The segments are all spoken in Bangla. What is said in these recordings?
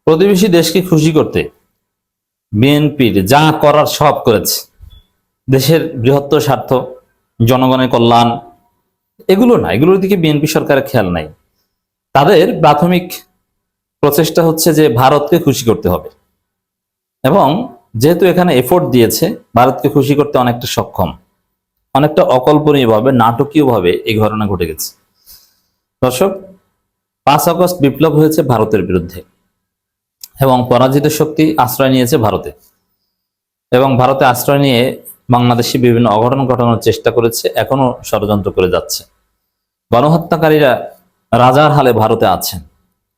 প্রতিবেশী দেশকে খুশি করতে বিএনপির যা করার সব করেছে। দেশের বৃহত্তর স্বার্থ, জনগণের কল্যাণ, এগুলো না, এগুলোর দিকে বিএনপি সরকারের খেয়াল নাই। তাদের প্রাথমিক প্রচেষ্টা হচ্ছে যে ভারতকে খুশি করতে হবে, এবং যেহেতু এখানে এফোর্ট দিয়েছে, ভারতকে খুশি করতে অনেকটা সক্ষম, অনেকটা অকল্পনীয়ভাবে, নাটকীয়ভাবে এই ঘটনা ঘটে গেছে। দর্শক, 5 আগস্ট বিপ্লব হয়েছে ভারতের বিরুদ্ধে, এবং পরাজিত শক্তি আশ্রয় নিয়েছে ভারতে, এবং ভারতে আশ্রয় নিয়ে বাংলাদেশে বিভিন্ন অঘটন ঘটানোর চেষ্টা করেছে, এখনো ষড়যন্ত্র করে যাচ্ছে। গণহত্যাকারীরা রাজার হালে ভারতে আছেন,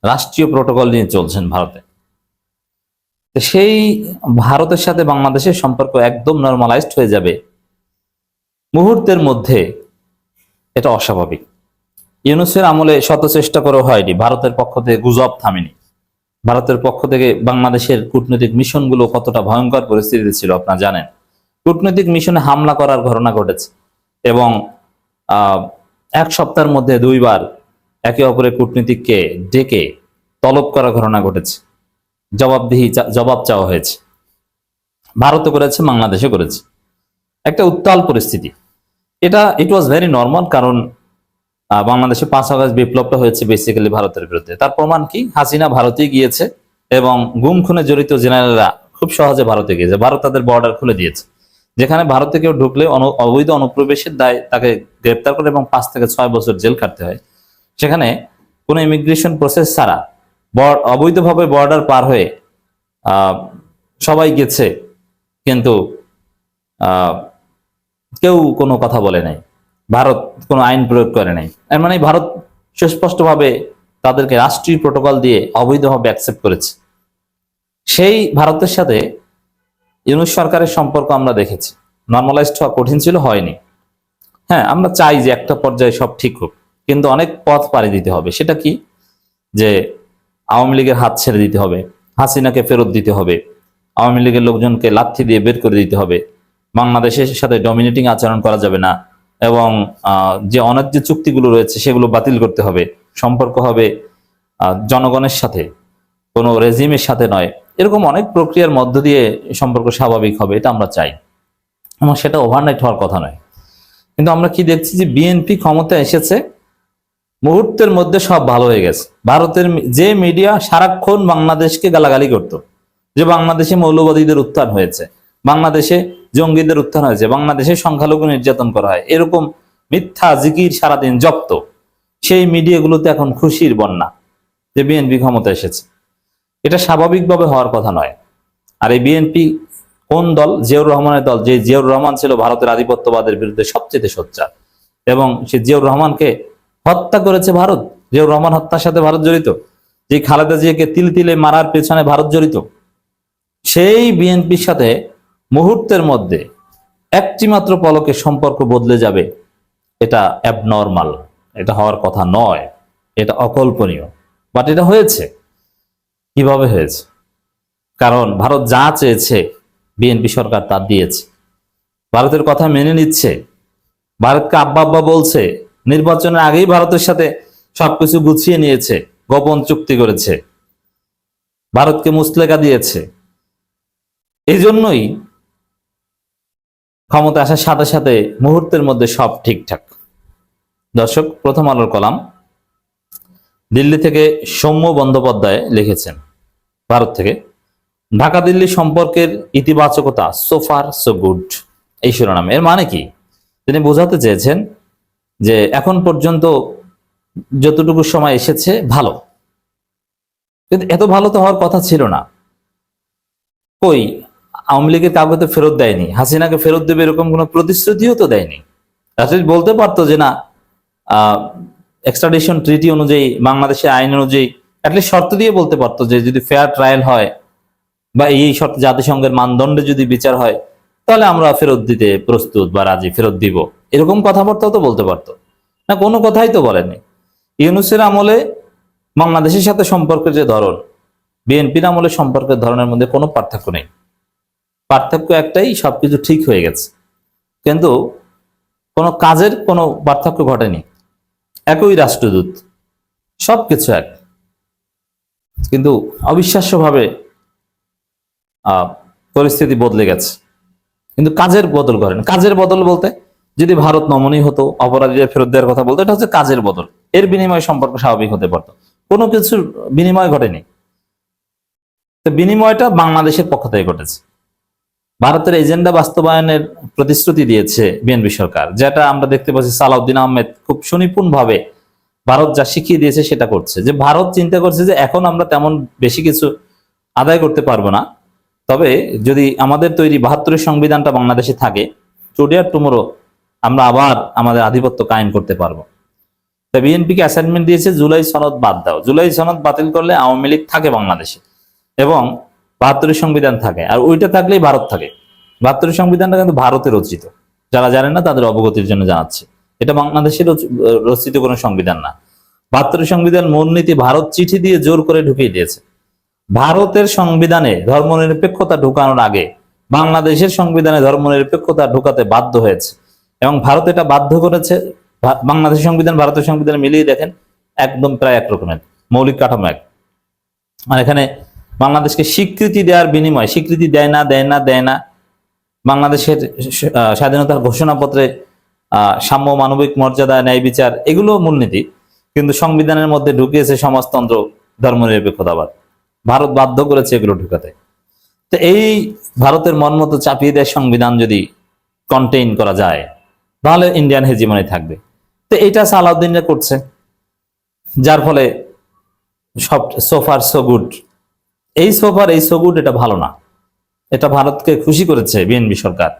রাষ্ট্রীয় প্রোটোকল নিয়ে চলছেন ভারতে। সেই ভারতের সাথে বাংলাদেশের সম্পর্ক একদম নর্মালাইজড হয়ে যাবে মুহূর্তের মধ্যে, এটা অস্বাভাবিক। ইউনূসের আমলে শত চেষ্টা করে হয়নি, ভারতের পক্ষ থেকে গুজব থামেনি। ভারতের পক্ষ থেকে বাংলাদেশের কূটনৈতিক মিশনগুলো কতটা ভয়ঙ্কর পরিস্থিতিতে ছিল আপনারা জানেন। কূটনৈতিক মিশনে হামলা করার ঘটনা ঘটেছে, এবং 1 সপ্তাহের মধ্যে 2বার একে অপরের কূটনীতিককে ডেকে তলব করার ঘটনা ঘটেছে, জবাব চাওয়া হয়েছে। ভারতও করেছে, বাংলাদেশও করেছে। একটা উত্তাল পরিস্থিতি, ইট ওয়াজ ভেরি নর্মাল। কারণ বাংলাদেশে 5 আগস্ট বিপ্লবটা হয়েছে বেসিক্যালি ভারতের বিরুদ্ধে। তার প্রমাণ কি? হাসিনা ভারতে গিয়েছে, এবং গুম খুনে জড়িত জেনারেলরা খুব সহজে ভারতে গিয়েছে। ভারত তাদের বর্ডার খুলে দিয়েছে, যেখানে ভারতে কেউ ঢুকলে অবৈধ অনুপ্রবেশের দায় তাকে গ্রেপ্তার করে এবং 5 থেকে 6 বছর জেল খাটতে হয়। সেখানে কোনো ইমিগ্রেশন প্রসেস ছাড়া অবৈধভাবে বর্ডার পার হয়ে সবাই গেছে, কিন্তু কেউ কোনো কথা বলে নাই, ভারত কোনো আইন প্রয়োগ করে নাই। এর মানে ভারত সুস্পষ্টভাবে তাদেরকে রাষ্ট্রীয় প্রোটোকল দিয়ে অবৈধভাবে অ্যাকসেপ্ট করেছে। সেই ভারতের সাথে ইউনূস সরকারের সম্পর্ক আমরা দেখেছি, নর্মালাইজড হওয়া কঠিন ছিল, হয়নি। হ্যাঁ, আমরা চাই যে একটা পর্যায়ে সব ঠিক হোক, কিন্তু অনেক পথ পাড়ি দিতে হবে। সেটা কি? যে আওয়ামী লীগের হাত ছেড়ে দিতে হবে, হাসিনাকে ফেরত দিতে হবে, আওয়ামী লীগের লোকজনকে লাথি দিয়ে বের করে দিতে হবে, বাংলাদেশের সাথে ডমিনেটিং আচরণ করা যাবে না, এবং যে অন্যায্য চুক্তিগুলো রয়েছে সেগুলো বাতিল করতে হবে। সম্পর্ক হবে জনগণের সাথে, কোনো রেজিমের সাথে নয়। এরকম অনেক প্রক্রিয়ার মধ্য দিয়ে সম্পর্ক স্বাভাবিক হবে, এটা আমরা চাই, এবং সেটা ওভারনাইট হওয়ার কথা নয়। কিন্তু আমরা কি দেখছি যে বিএনপি ক্ষমতা এসেছে, মুহূর্তের মধ্যে সব ভালো হয়ে গেছে। ভারতের যে মিডিয়া সারাক্ষণ বাংলাদেশকে গালাগালি করত, যে বাংলাদেশে মৌলবাদীদের উত্থান হয়েছে, বাংলাদেশে জঙ্গিদের উত্থান হয়েছে, বাংলাদেশে সংখ্যালঘু নির্যাতন করা হয়, এরকম মিথ্যা জিকির সারাদিন জপ্ত, সেই মিডিয়াগুলোতে এখন খুশির বন্যা যে বিএনপি ক্ষমতা এসেছে। এটা স্বাভাবিকভাবে হওয়ার কথা নয়। আর এই বিএনপি কোন দল? জিয়াউর রহমানের দল। যে জিয়াউর রহমান ছিল ভারতের আধিপত্যবাদের বিরুদ্ধে সবচেয়ে সোচ্চার, এবং সে জিয়াউর রহমানকে হত্যা করেছে ভারত। জিয়াউর রহমান হত্যার সাথে ভারত জড়িত। যে খালেদা জিয়াকে তিল তিলে মারার পেছনে ভারত জড়িত। সেই বিএনপির সাথে মুহূর্তের মধ্যে একটি মাত্র পলকে সম্পর্ক বদলে যাবে, এটা অ্যাবনর্মাল, এটা হওয়ার কথা নয়, এটা অকল্পনীয়। বাট এটা হয়েছে। কিভাবে হয়েছে? কারণ ভারত যা চেয়েছে বিএনপি সরকার তা দিয়েছে। ভারতের কথা মেনে নিচ্ছে, ভারতকে আব্বা আব্বা বলছে, নির্বাচনের আগেই ভারতের সাথে সবকিছু গুছিয়ে নিয়েছে, গোপন চুক্তি করেছে, ভারতকে মুচলেকা দিয়েছে। এই জন্যই ক্ষমতা আসার সাথে সাথে মুহূর্তের মধ্যে সব ঠিকঠাক। দর্শক, প্রথম আলোর কলাম দিল্লি থেকে সৌম্য বন্দ্যোপাধ্যায় লিখেছেন, ভারত থেকে, ঢাকা দিল্লি সম্পর্কের ইতিবাচকতা সো ফার সো গুড, এই শিরোনামে। এর মানে কি? তিনি বোঝাতে চেয়েছেন যে এখন পর্যন্ত যতটুকু সময় এসেছে ভালো, কিন্তু এত ভালো তো হওয়ার কথা ছিল না। কই, আওয়ামী লীগের কাউকে তো ফেরত দেয়নি, হাসিনাকে ফেরত দেবে এরকম কোনো প্রতিশ্রুতিও তো দেয়নি। রাষ্ট্রপতি বলতে পারতো যে না, এক্সট্রাডিশন ট্রিটি অনুযায়ী, বাংলাদেশের আইন অনুযায়ী অ্যাটলিস্ট শর্ত দিয়ে বলতে পারতো যে যদি ফেয়ার ট্রায়াল হয় বা এই শর্ত জাতিসংঘের মানদণ্ডে যদি বিচার হয়, তাহলে আমরা ফেরত দিতে প্রস্তুত বা রাজি, ফেরত দিব, এরকম কথাবার্তাও তো বলতে পারতো না। কোনো কথাই তো বলেনি। ইউনূসের আমলে বাংলাদেশের সাথে সম্পর্কের যে ধরন, বিএনপির আমলে সম্পর্কের ধরনের মধ্যে কোনো পার্থক্য নেই। পার্থক্য একটাই, সবকিছু ঠিক হয়ে গেছে, কিন্তু কোনো কাজের কোনো পার্থক্য ঘটেনি। একই রাষ্ট্রদূত, সবকিছু এক। কিন্তু অবিশ্বাস্যভাবে পরিস্থিতি বদলে গেছে, কিন্তু কাজের বদল করেন। কাজের বদল বলতে, যদি ভারত নমনীয় হতো, অপরাধীদের ফেরত দেওয়ার কথা বলতো, এটা হচ্ছে কাজের বদল। এর বিনিময়ে সম্পর্ক স্বাভাবিক হতে পারতো। কোনো কিছুর বিনিময় ঘটেনি। তো বিনিময়টা বাংলাদেশের পক্ষ থেকে ঘটেছে। ভারতের এজেন্ডা বাস্তবায়নের প্রতিশ্রুতি দিয়েছে বিএনপি সরকার, যেটা আমরা দেখতে পাচ্ছি সালাউদ্দিন আহমেদ খুব সুনিপুণ ভাবে ভারত যা শিখিয়ে দিয়েছে সেটা করছে। যে ভারত চিন্তা করছে যে এখন আমরা তেমন বেশি কিছু আদায় করতে পারবো না, তবে যদি আমাদের তৈরি 72-এর সংবিধানটা বাংলাদেশে থাকে, টুডে আর টুমোরো আমরা আবার আমাদের আধিপত্য কায়েম করতে পারবো। তা বিএনপিকে অ্যাসাইনমেন্ট দিয়েছে জুলাই সনদ বাদ দাও। জুলাই সনদ বাতিল করলে আওয়ামী লীগ থাকে বাংলাদেশে এবং 72-এর সংবিধান থাকে, আর ওইটা থাকলেই ভারত থাকে। 72-এর সংবিধানটা কিন্তু ভারতে রচিত, যারা জানেন না তাদের অবগতির জন্য জানাচ্ছি। এটা বাংলাদেশের রচিত কোনো সংবিধান না। 72-এর সংবিধান মূলনীতি ভারত চিঠি দিয়ে জোর করে ঢুকিয়ে দিয়েছে। ভারতের সংবিধানে ধর্মনিরপেক্ষতা ঢুকানোর আগে বাংলাদেশের সংবিধানে ধর্মনিরপেক্ষতা ঢুকাতে বাধ্য হয়েছে, এবং ভারত এটা বাধ্য করেছে। বাংলাদেশের সংবিধান ভারতের সংবিধান মিলিয়ে দেখেন, একদম প্রায় এক রকমের, মৌলিক কাঠামো এক। আর এখানে বাংলাদেশকে স্বীকৃতি দেওয়ার বিনিময়ে, স্বীকৃতি দেয় না বাংলাদেশের স্বাধীনতার ঘোষণাপত্রে সাম্য, মানবিক মর্যাদা, ন্যায় বিচার, এগুলো মূলনীতি, কিন্তু সংবিধানের মধ্যে ঢুকিয়েছে সমাজতন্ত্র, ধর্মনিরপেক্ষতাবাদ। ভারত বাধ্য করেছে এগুলো ঢুকাতে। তো এই ভারতের মন মতো চাপিয়ে দেয় সংবিধান যদি কন্টেইন করা যায়, তাহলে ইন্ডিয়ান হেজিমনি থাকবে। তো এটা সালাউদ্দিনরা করছে, যার ফলে সব সোফার সো গুড। এই সো গুড এটা ভালো না। এটা ভারতকে খুশি করেছে বিএনপি সরকার।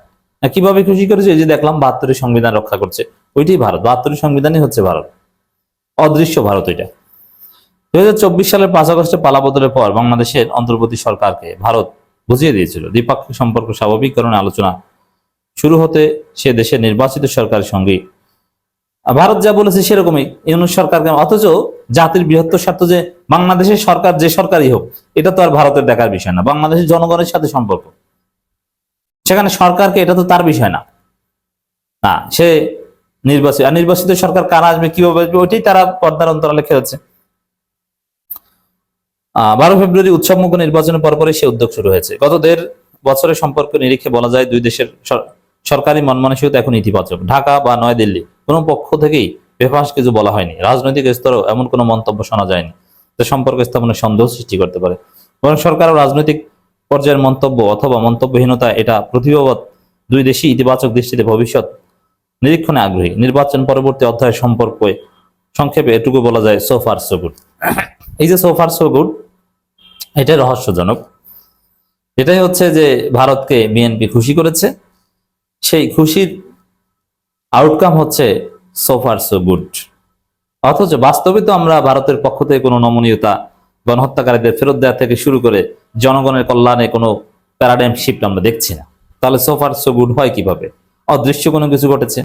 কিভাবে খুশি করেছে? এই যে দেখলাম 72-এর সংবিধান রক্ষা করছে, ওইটাই ভারত। 72-এর সংবিধানই হচ্ছে ভারত, অদৃশ্য ভারত। এটা 2024 সালের 5 আগস্টে পালাবদলের পর বাংলাদেশের অন্তর্বর্তী সরকারকে ভারত বুঝিয়ে দিয়েছিল দ্বিপাক্ষিক সম্পর্ক স্বাভাবিককরণে আলোচনা শুরু হতে সে দেশের নির্বাচিত সরকারের সঙ্গে ভারত যা বলেছে সেরকমই ইউনূস সরকারকে। অথচ জাতির বৃহত্তর স্বার্থ যে বাংলাদেশের সরকার যে সরকারই হোক, এটা তো আর ভারতের দেখার বিষয় না। বাংলাদেশের জনগণের সাথে সম্পর্ক, সেখানে সরকারকে, এটা তো তার বিষয় না। না, সে নির্বাচিত সরকার কারা আসবে, কিভাবে আসবে, ওইটাই তারা পর্দার অন্তরালে খেলেছে। 12 ফেব্রুয়ারি উৎসবমুখ নির্বাচনের পরপরই সে উদ্যোগ শুরু হয়েছে। গত 1.5 বছরের সম্পর্ক নিরিখে বলা যায় দুই দেশের সরকারি মন মানসিকতা এখন ইতিবাচক। ঢাকা বা নয়াদিল্লি কোনো পক্ষ থেকেই বেফাঁস কিছু বলা হয়নি। রাজনৈতিক স্তরেও এমন কোনো মন্তব্য শোনা যায়নি যা সম্পর্ক স্থাপনের সন্দেহ সৃষ্টি করতে পারে। বরং সরকার ও রাজনৈতিক পর্যায়ের মন্তব্য অথবা মন্তব্যহীনতা, এটা প্রতিভাবাদ দুই দেশই ইতিবাচক দৃষ্টিতে ভবিষ্যৎ নিরীক্ষণে আগ্রহী। নির্বাচন পরবর্তী অধ্যায়ের সম্পর্কে সংক্ষেপে এটুকু বলা যায়, সো ফার সো গুড। এই যে সো ফার সো গুড, এটাই রহস্যজনক। এটাই হচ্ছে যে ভারতকে বিএনপি খুশি করেছে, সেই খুশির আউটকাম হচ্ছে সো ফার সো গুড। অথচ বাস্তবে তো আমরা ভারতের পক্ষ থেকে কোনো নমনীয়তা, গণহত্যাকারীদের ফেরত দেওয়া থেকে শুরু করে জনগণের কল্যাণে কোনো প্যারাডাইম শিফট আমরা দেখছি না। তাহলে সো ফার সো গুড হয় কিভাবে? অদৃশ্য কোনো কিছু ঘটেছে।